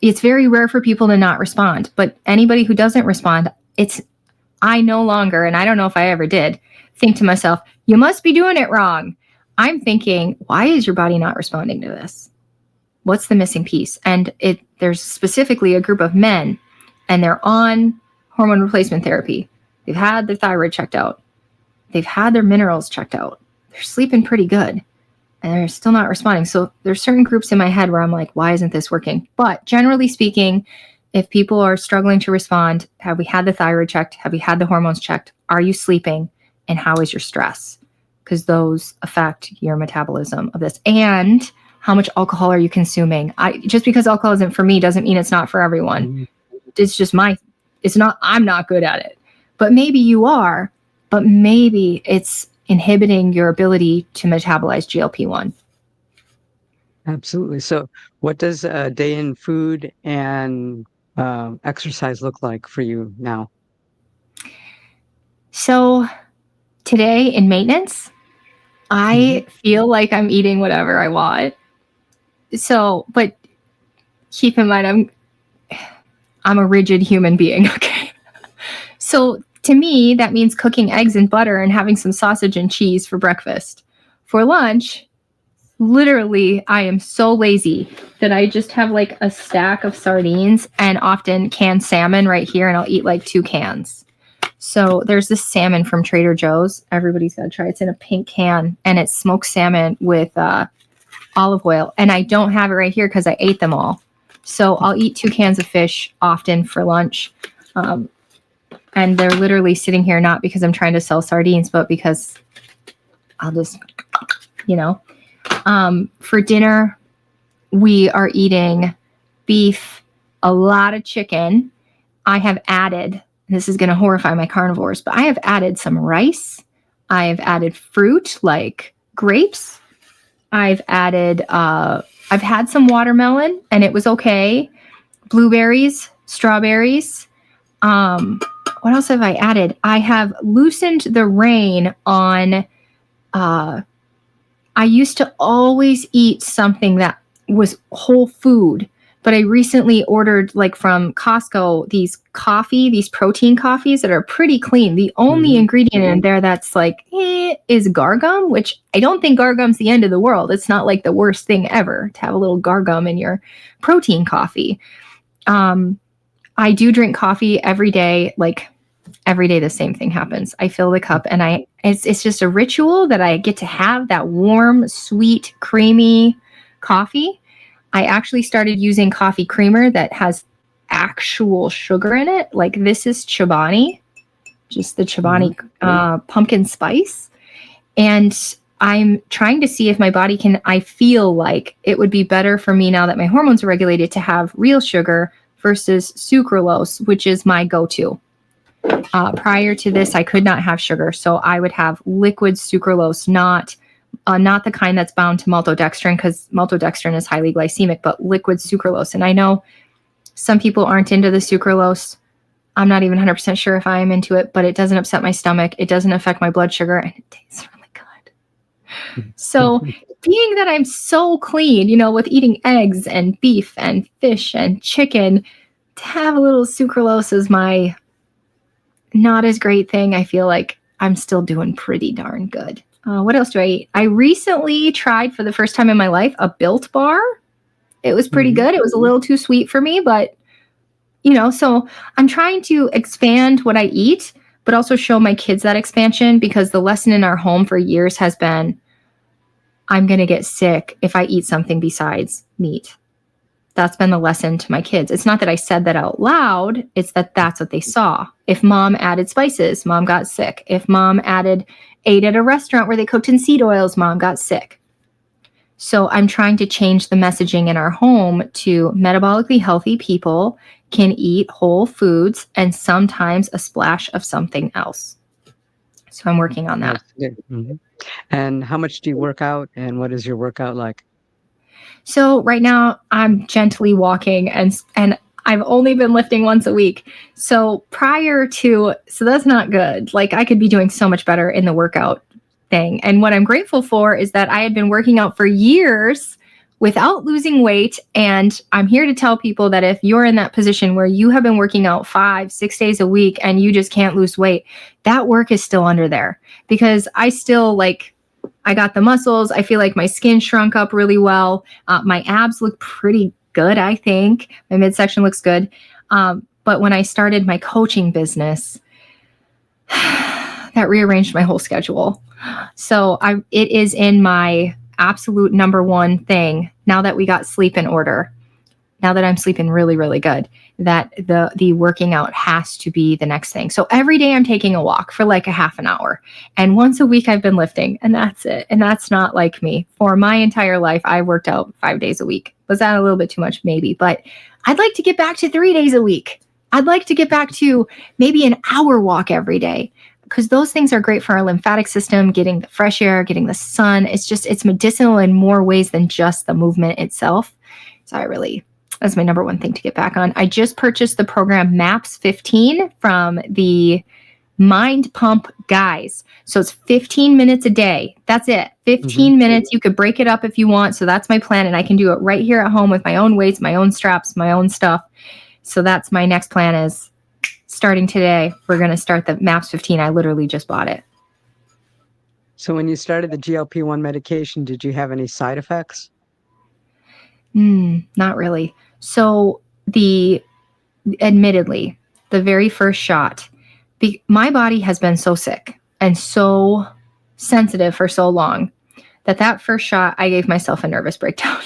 It's very rare for people to not respond, but anybody who doesn't respond, I no longer, and I don't know if I ever did, think to myself, you must be doing it wrong. I'm thinking, why is your body not responding to this? What's the missing piece? And there's specifically a group of men, and they're on hormone replacement therapy. They've had their thyroid checked out. They've had their minerals checked out. They're sleeping pretty good, and they're still not responding. So there's certain groups in my head where I'm like, why isn't this working? But generally speaking, if people are struggling to respond, have we had the thyroid checked? Have we had the hormones checked? Are you sleeping? And how is your stress? Because those affect your metabolism of this. And how much alcohol are you consuming? Just because alcohol isn't for me doesn't mean it's not for everyone. It's just I'm not good at it. But maybe you are, but maybe it's inhibiting your ability to metabolize GLP-1. Absolutely. So what does a day in food and exercise look like for you now? So today in maintenance, I feel like I'm eating whatever I want. So, but keep in mind, I'm a rigid human being. Okay. So to me, that means cooking eggs and butter and having some sausage and cheese for breakfast. For lunch, literally, I am so lazy that I just have like a stack of sardines and often canned salmon right here, and I'll eat like 2 cans. So there's this salmon from Trader Joe's. Everybody's got to try. It's in a pink can, and it's smoked salmon with olive oil. And I don't have it right here because I ate them all. So I'll eat 2 cans of fish often for lunch. And they're literally sitting here, not because I'm trying to sell sardines, but because I'll just, for dinner, we are eating beef, a lot of chicken. I have added, this is going to horrify my carnivores, but I have added some rice. I have added fruit like grapes. I've added, I've had some watermelon and it was okay. Blueberries, strawberries. What else have I added? I have loosened the rein on, I used to always eat something that was whole food, but I recently ordered like from Costco, these protein coffees that are pretty clean. The only ingredient in there that's like, is gargum, which I don't think gargum's the end of the world. It's not like the worst thing ever to have a little gargum in your protein coffee. I do drink coffee every day. Like every day, the same thing happens. I fill the cup and it's just a ritual that I get to have that warm, sweet, creamy coffee. I actually started using coffee creamer that has actual sugar in it. Like this is Chobani. just the Chobani pumpkin spice. And I'm trying to see if my body I feel like it would be better for me now that my hormones are regulated to have real sugar versus sucralose, which is my go-to. Prior to this, I could not have sugar. So I would have liquid sucralose, not the kind that's bound to maltodextrin, because maltodextrin is highly glycemic, but liquid sucralose. And I know some people aren't into the sucralose. I'm not even 100% sure if I am into it, but it doesn't upset my stomach. It doesn't affect my blood sugar, and it tastes really good. So being that I'm so clean, with eating eggs and beef and fish and chicken, to have a little sucralose is my not as great thing. I feel like I'm still doing pretty darn good. What else do I eat? I recently tried for the first time in my life a Built Bar. It was pretty good. It was a little too sweet for me, but so I'm trying to expand what I eat, but also show my kids that expansion, because the lesson in our home for years has been, I'm going to get sick if I eat something besides meat. That's been the lesson to my kids. It's not that I said that out loud. It's that that's what they saw. If mom added spices, mom got sick. If mom ate at a restaurant where they cooked in seed oils, mom got sick. So I'm trying to change the messaging in our home to metabolically healthy people can eat whole foods and sometimes a splash of something else. So I'm working on that. Mm-hmm. And how much do you work out, and what is your workout like? So right now I'm gently walking, and I've only been lifting once a week. So that's not good. Like, I could be doing so much better in the workout thing. And what I'm grateful for is that I had been working out for years without losing weight. And I'm here to tell people that if you're in that position where you have been working out 5-6 days a week and you just can't lose weight, that work is still under there, because I still I got the muscles. I feel like my skin shrunk up really well. My abs look pretty good, I think. My midsection looks good. But when I started my coaching business, that rearranged my whole schedule. So it is in my absolute number one thing, now that we got sleep in order, now that I'm sleeping really, really good, that the working out has to be the next thing. So every day I'm taking a walk for like a half an hour. And once a week I've been lifting, and that's it. And that's not like me. For my entire life, I worked out 5 days a week. Was that a little bit too much? Maybe. But I'd like to get back to 3 days a week. I'd like to get back to maybe an hour walk every day, because those things are great for our lymphatic system, getting the fresh air, getting the sun. It's medicinal in more ways than just the movement itself. So that's my number one thing to get back on. I just purchased the program MAPS 15 from the Mind Pump guys. So it's 15 minutes a day. That's it. 15 minutes. You could break it up if you want. So that's my plan. And I can do it right here at home with my own weights, my own straps, my own stuff. So that's my next plan, is starting today. We're going to start the MAPS 15. I literally just bought it. So when you started the GLP-1 medication, did you have any side effects? Not really. So admittedly, the very first shot, my body has been so sick and so sensitive for so long that first shot, I gave myself a nervous breakdown.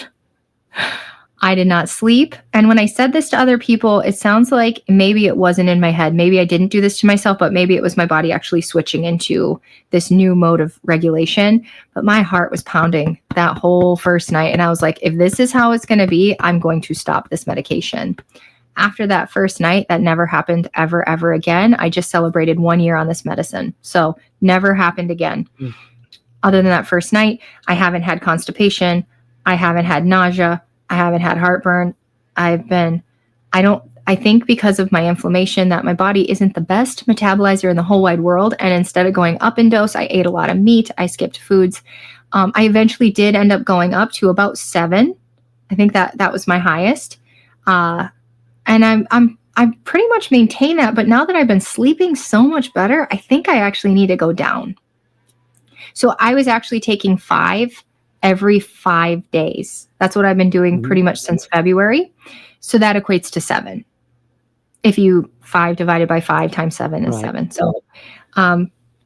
I did not sleep. And when I said this to other people, it sounds like maybe it wasn't in my head. Maybe I didn't do this to myself, but maybe it was my body actually switching into this new mode of regulation. But my heart was pounding that whole first night. And I was like, if this is how it's going to be, I'm going to stop this medication. After that first night, that never happened ever again. I just celebrated 1 year on this medicine. So never happened again. Other than that first night, I haven't had constipation. I haven't had nausea. I haven't had heartburn. I think because of my inflammation, that my body isn't the best metabolizer in the whole wide world. And instead of going up in dose, I ate a lot of meat. I skipped foods. I eventually did end up going up to about 7. I think that was my highest. And I'm pretty much maintained that. But now that I've been sleeping so much better, I think I actually need to go down. So I was actually taking 5 every 5 days. That's what I've been doing pretty much since February. So that equates to 7. If 5 divided by 5 times 7 is 7. So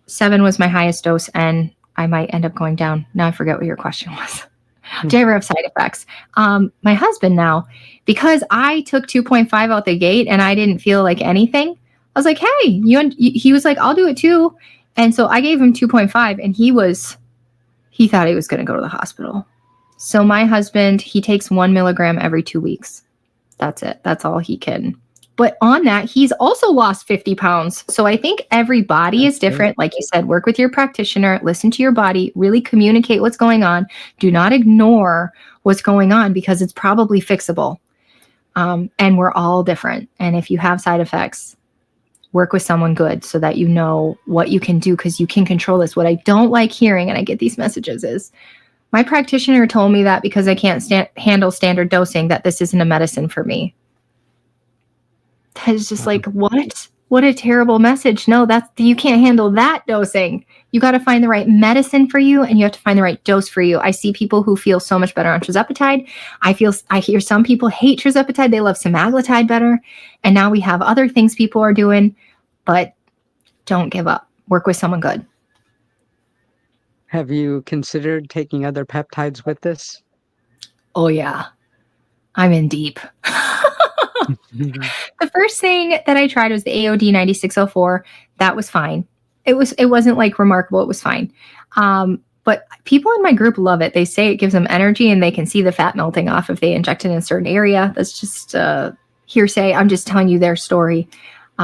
7 was my highest dose, and I might end up going down. Now I forget what your question was. Do I ever have side effects? My husband now, because I took 2.5 out the gate and I didn't feel like anything, I was like, hey, he was like, I'll do it too. And so I gave him 2.5 and he thought he was going to go to the hospital. So my husband, he takes 1 milligram every 2 weeks. That's it. That's all he can. But on that, he's also lost 50 pounds. So I think every body is different. Like you said, work with your practitioner, listen to your body, really communicate what's going on. Do not ignore what's going on because it's probably fixable. And we're all different. And if you have side effects, work with someone good so that you know what you can do because you can control this. What I don't like hearing, and I get these messages, is my practitioner told me that because I can't handle standard dosing, that this isn't a medicine for me. That is just like, what? What a terrible message. No, you can't handle that dosing. You got to find the right medicine for you and you have to find the right dose for you. I see people who feel so much better on tirzepatide. I hear some people hate tirzepatide. They love semaglutide better. And now we have other things people are doing, but don't give up. Work with someone good. Have you considered taking other peptides with this? Oh yeah. I'm in deep. The first thing that I tried was the AOD 9604. That was fine. It wasn't like remarkable. It was fine. But people in my group love it. They say it gives them energy and they can see the fat melting off if they inject it in a certain area. That's just hearsay. I'm just telling you their story.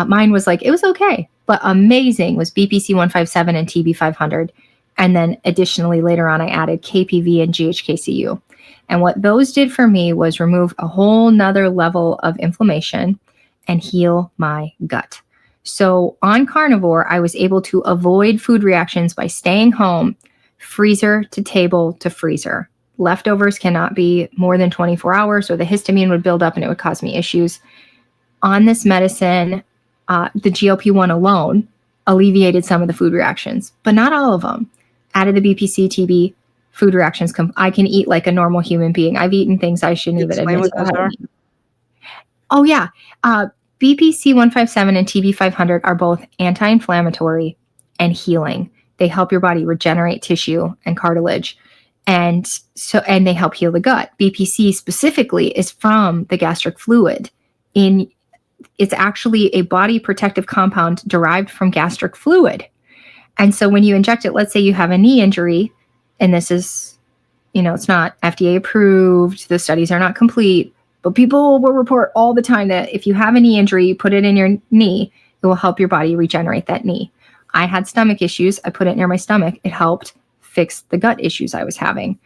Mine was like, it was okay, but amazing was BPC 157 and TB 500. And then additionally, later on, I added KPV and GHKCU. And what those did for me was remove a whole nother level of inflammation and heal my gut. So on Carnivore, I was able to avoid food reactions by staying home, freezer to table to freezer. Leftovers cannot be more than 24 hours or the histamine would build up and it would cause me issues. On this medicine, the GLP-1 alone alleviated some of the food reactions, but not all of them. Added the BPC, TB, food reactions. I can eat like a normal human being. I've eaten things I shouldn't even admit to. Oh yeah. BPC 157 and TB 500 are both anti-inflammatory and healing. They help your body regenerate tissue and cartilage. And they help heal the gut. BPC specifically is from the gastric fluid. It's actually a body protective compound derived from gastric fluid. And so when you inject it, let's say you have a knee injury, and this is, it's not FDA approved, the studies are not complete, but people will report all the time that if you have a knee injury, you put it in your knee, it will help your body regenerate that knee. I had stomach issues. I put it near my stomach. It helped fix the gut issues I was having.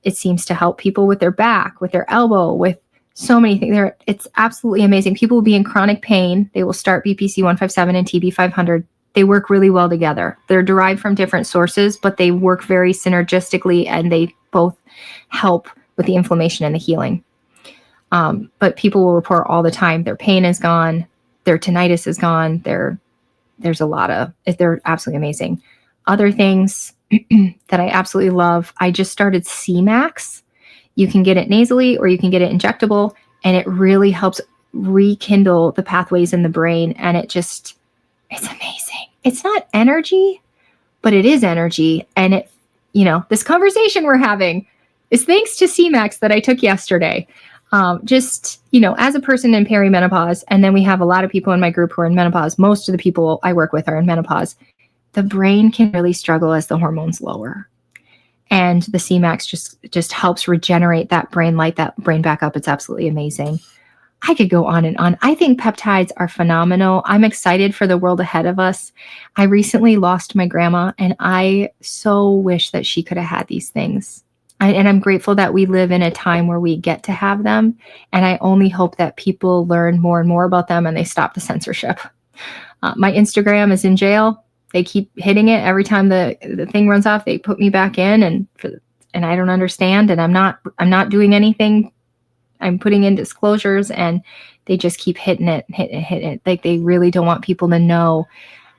It seems to help people with their back, with their elbow, with so many things. It's absolutely amazing. People will be in chronic pain. They will start BPC 157 and TB 500. They work really well together. They're derived from different sources, but they work very synergistically and they both help with the inflammation and the healing. But people will report all the time their pain is gone, their tinnitus is gone. They're absolutely amazing. Other things that I absolutely love, I just started C-Max. You can get it nasally or you can get it injectable, and it really helps rekindle the pathways in the brain. And it's amazing. It's not energy, but it is energy. And this conversation we're having is thanks to C-Max that I took yesterday. As a person in perimenopause, and then we have a lot of people in my group who are in menopause. Most of the people I work with are in menopause. The brain can really struggle as the hormones lower. And the C-Max just helps regenerate that brain, light that brain back up. It's absolutely amazing. I could go on and on. I think peptides are phenomenal. I'm excited for the world ahead of us. I recently lost my grandma, and I so wish that she could have had these things. And I'm grateful that we live in a time where we get to have them. And I only hope that people learn more and more about them and they stop the censorship. My Instagram is in jail. They keep hitting it every time the thing runs off. They put me back in, and I don't understand. And I'm not doing anything. I'm putting in disclosures, and they just keep hitting it. Like they really don't want people to know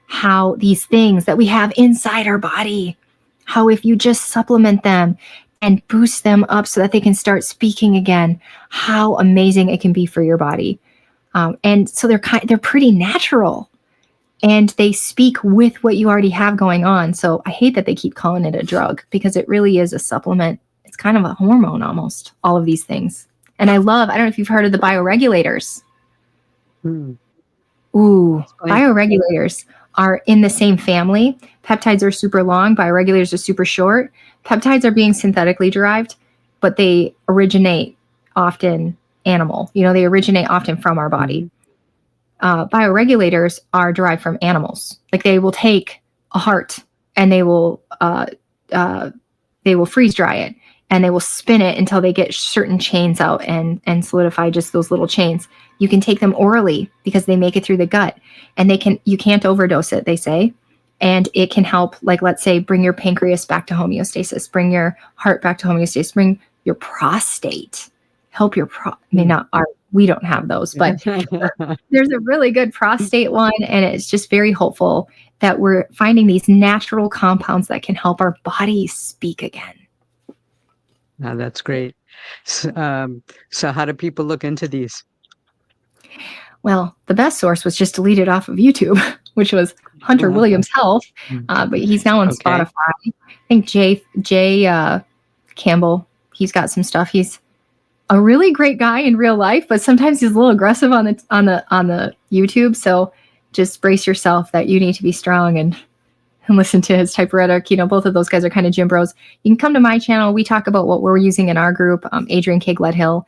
how these things that we have inside our body, how if you just supplement them and boost them up so that they can start speaking again, how amazing it can be for your body. And so they're pretty natural, and they speak with what you already have going on. So I hate that they keep calling it a drug, because it really is a supplement. It's kind of a hormone almost, all of these things. And I don't know if you've heard of the bioregulators. Ooh, Explain. bioregulators are in the same family. Peptides are super long, bioregulators are super short. Peptides are being synthetically derived, but they originate often animal. They originate often from our body. Mhm. Bioregulators are derived from animals. Like they will take a heart and they will freeze dry it and they will spin it until they get certain chains out and solidify just those little chains. You can take them orally because they make it through the gut, and you can't overdose it, they say. And it can help, like, let's say, bring your pancreas back to homeostasis, bring your heart back to homeostasis, bring your prostate, help your we don't have those, but there's a really good prostate one, and it's just very hopeful that we're finding these natural compounds that can help our body speak again. That's great. So how do people look into these? Well, the best source was just deleted off of YouTube, which was Hunter Williams Health, but he's now on Spotify. I think Jay Campbell, he's got some stuff. He's a really great guy in real life, but sometimes he's a little aggressive on the YouTube. So just brace yourself that you need to be strong and listen to his type rhetoric. Both of those guys are kind of gym bros. You can come to my channel. We talk about what we're using in our group, Adrian Hill.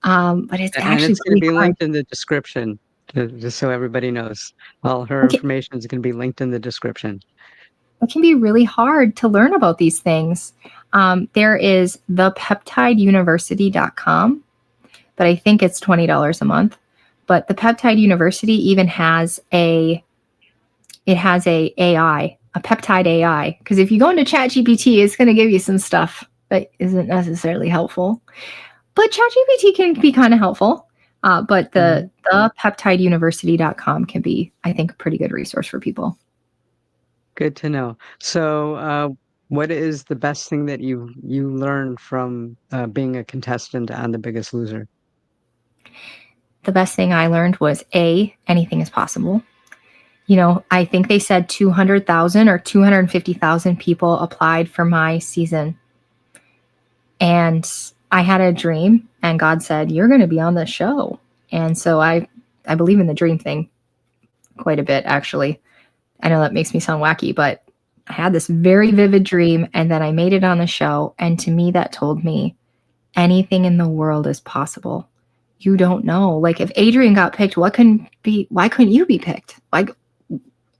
But it's actually it's going to be linked in the description, just so everybody knows. All her information is going to be linked in the description. It can be really hard to learn about these things. There is thepeptideuniversity.com, but I think it's $20 a month. But the Peptide University even has a AI, a peptide AI. Because if you go into ChatGPT, it's going to give you some stuff that isn't necessarily helpful. But ChatGPT can be kind of helpful. But the peptideuniversity.com can be, I think, a pretty good resource for people. Good to know. So what is the best thing that you learned from being a contestant on The Biggest Loser? The best thing I learned was anything is possible. I think they said 200,000 or 250,000 people applied for my season. And I had a dream, and God said, you're going to be on the show. And so I believe in the dream thing quite a bit, actually. I know that makes me sound wacky, but I had this very vivid dream, and then I made it on the show. And to me, that told me anything in the world is possible. You don't know. Like, if Adrian got picked, why couldn't you be picked? Like,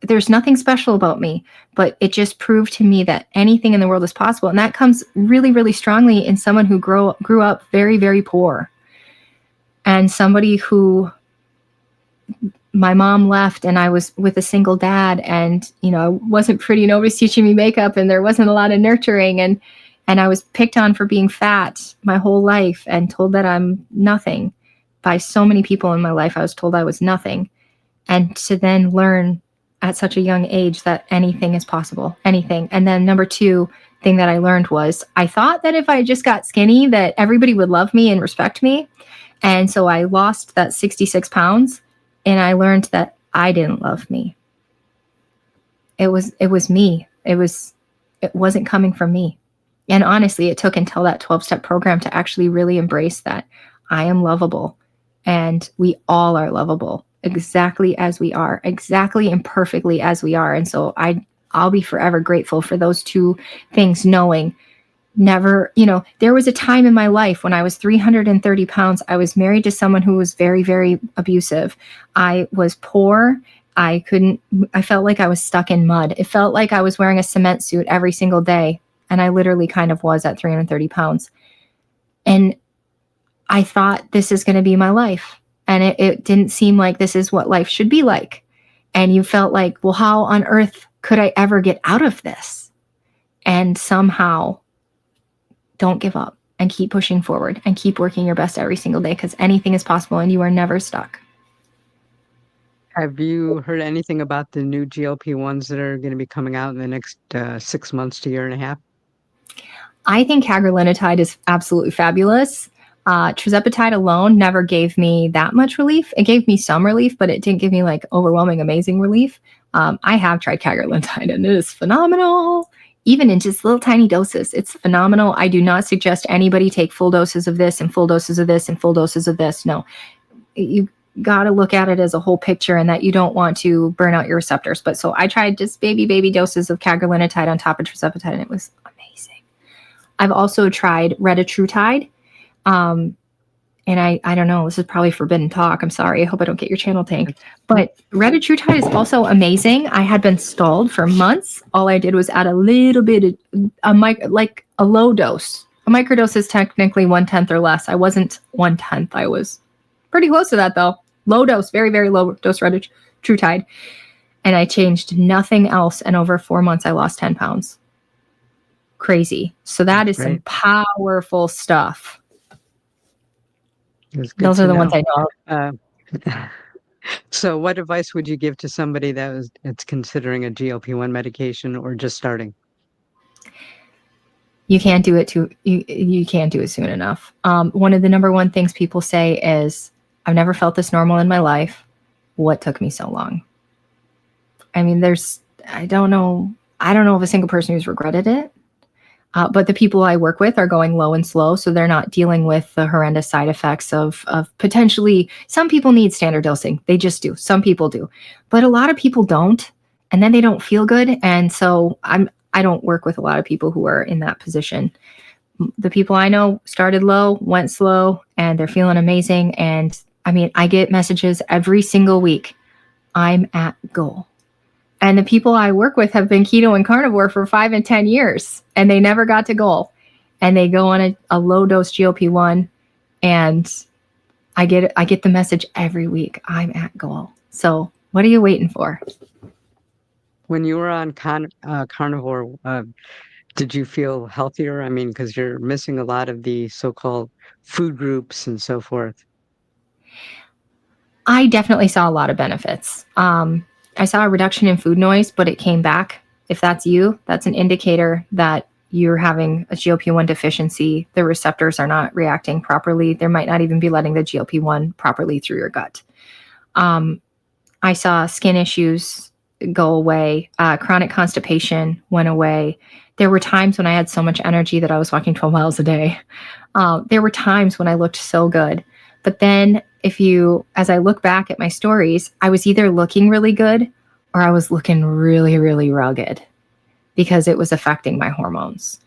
there's nothing special about me, but it just proved to me that anything in the world is possible. And that comes really, really strongly in someone who grew up very, very poor, and somebody who my mom left and I was with a single dad, and, I wasn't pretty. Nobody's teaching me makeup, and there wasn't a lot of nurturing, and I was picked on for being fat my whole life and told that I'm nothing by so many people in my life. I was told I was nothing. And to then learn at such a young age that anything is possible, anything. And then number two thing that I learned was I thought that if I just got skinny, that everybody would love me and respect me. And so I lost that 66 pounds, and I learned that I didn't love me. It was me. It wasn't coming from me. And honestly, it took until that 12-step program to actually really embrace that I am lovable, and we all are lovable exactly as we are, exactly imperfectly as we are. And so I'll be forever grateful for those two things, knowing never, there was a time in my life when I was 330 pounds. I was married to someone who was very, very abusive. I was poor. I felt like I was stuck in mud. It felt like I was wearing a cement suit every single day. And I literally kind of was at 330 pounds. And I thought, this is going to be my life. And it didn't seem like this is what life should be like. And you felt like, well, how on earth could I ever get out of this? And somehow, don't give up and keep pushing forward and keep working your best every single day, because anything is possible and you are never stuck. Have you heard anything about the new GLP-1s that are going to be coming out in the next 6 months to 1.5 years? I think cagrilintide is absolutely fabulous. Tirzepatide alone never gave me that much relief. It gave me some relief, but it didn't give me like overwhelming, amazing relief. I have tried cagrilintide, and it is phenomenal. Even in just little tiny doses, it's phenomenal. I do not suggest anybody take full doses of this and full doses of this and full doses of this. No, got to look at it as a whole picture and that you don't want to burn out your receptors. But so I tried just baby doses of cagrilintide on top of tirzepatide, and it was amazing. I've also tried retatrutide. And I don't know, this is probably forbidden talk. I'm sorry. I hope I don't get your channel tanked. But retatrutide is also amazing. I had been stalled for months. All I did was add a little bit of like a low dose. A microdose is technically 1/10 or less. I wasn't 1/10. I was pretty close to that though. Low dose, very, very low dose retatrutide. And I changed nothing else. And over 4 months, I lost 10 pounds. Crazy. So that is some powerful stuff. Those are the ones I know of. So what advice would you give to somebody that's considering a GLP-1 medication or just starting? You can't do it you can't do it soon enough. One of the number one things people say is, I've never felt this normal in my life. What took me so long? I mean, I don't know of a single person who's regretted it. But the people I work with are going low and slow, so they're not dealing with the horrendous side effects of potentially. Some people need standard dosing. They just do. Some people do. But a lot of people don't, and then they don't feel good. And so I don't work with a lot of people who are in that position. The people I know started low, went slow, and they're feeling amazing. And I mean, I get messages every single week. I'm at goal. And the people I work with have been keto and carnivore for 5 and 10 years, and they never got to goal. And they go on a low dose GLP-1, and I get the message every week. I'm at goal. So what are you waiting for? When you were on carnivore, did you feel healthier? I mean, because you're missing a lot of the so-called food groups and so forth. I definitely saw a lot of benefits. I saw a reduction in food noise, but it came back. If that's you, that's an indicator that you're having a GLP-1 deficiency. The receptors are not reacting properly. There might not even be letting the GLP-1 properly through your gut. I saw skin issues go away. Chronic constipation went away. There were times when I had so much energy that I was walking 12 miles a day. There were times when I looked so good. But then as I look back at my stories, I was either looking really good or I was looking really, really rugged because it was affecting my hormones.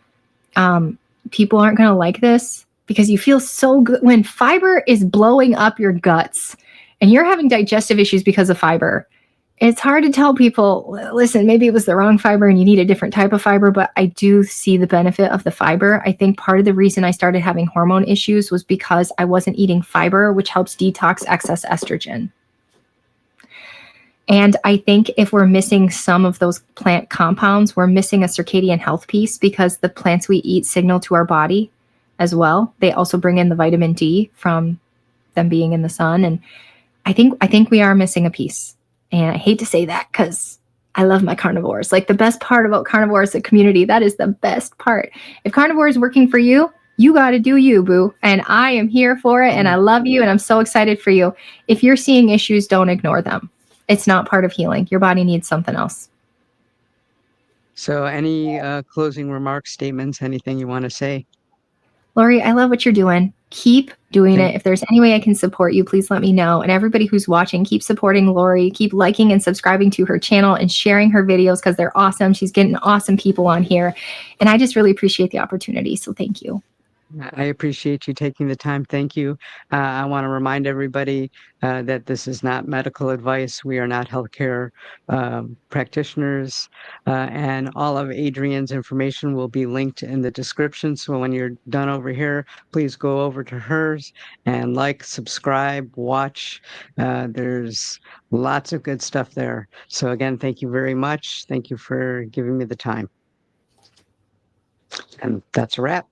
People aren't going to like this because you feel so good when fiber is blowing up your guts and you're having digestive issues because of fiber. It's hard to tell people, listen, maybe it was the wrong fiber and you need a different type of fiber, but I do see the benefit of the fiber. I think part of the reason I started having hormone issues was because I wasn't eating fiber, which helps detox excess estrogen. And I think if we're missing some of those plant compounds, we're missing a circadian health piece because the plants we eat signal to our body as well. They also bring in the vitamin D from them being in the sun. And I think we are missing a piece. And I hate to say that because I love my carnivores. Like the best part about carnivore is the community. That is the best part. If carnivore is working for you, you got to do you, boo. And I am here for it. And I love you. And I'm so excited for you. If you're seeing issues, don't ignore them. It's not part of healing. Your body needs something else. So any closing remarks, statements, anything you want to say? Lori, I love what you're doing. Keep doing it. If there's any way I can support you, please let me know. And everybody who's watching, keep supporting Lori. Keep liking and subscribing to her channel and sharing her videos because they're awesome. She's getting awesome people on here. And I just really appreciate the opportunity. So thank you. I appreciate you taking the time. Thank you. I want to remind everybody that this is not medical advice. We are not healthcare practitioners. And all of Adrian's information will be linked in the description. So when you're done over here, please go over to hers and like, subscribe, watch. There's lots of good stuff there. So again, thank you very much. Thank you for giving me the time. And that's a wrap.